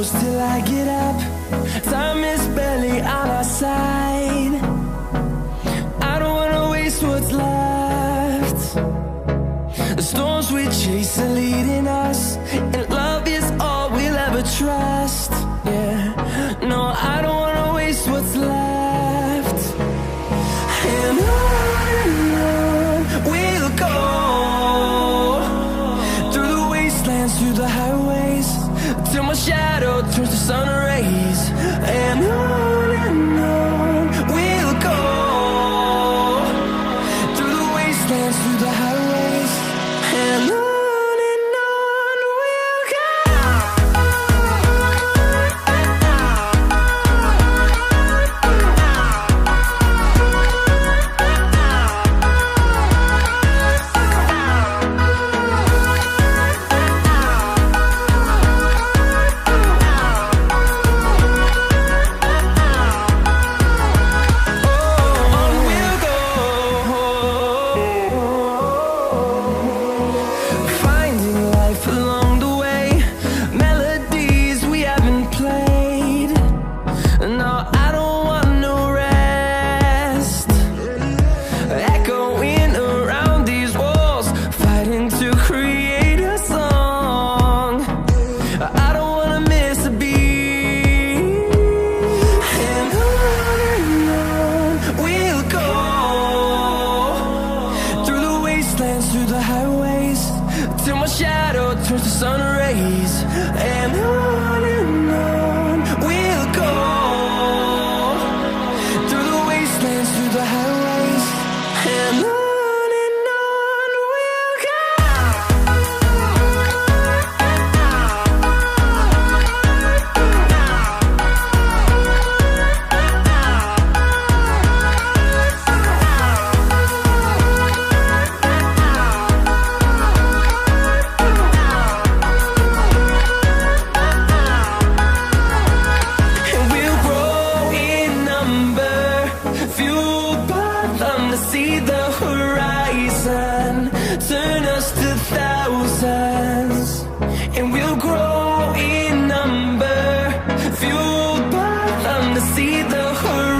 close till I get up. Time is barely on our side. I don't wanna waste what's left. The storms we chase are leading us, and love is all we'll ever trust. Yeah, no, I don't wanna waste what's left. And on we'll go, through the wastelands, through the highways, till my shadow turns to sun rays. And on we'll go, through the wastelands, through the highways, and on we'll go. Through the highways, till my shadow turns to sun rays. And on we'll go, through the wastelands, through the highways, and on we'll go. See the horizon, turn us to thousands, and we'll grow in number, fueled by them to see the horizon.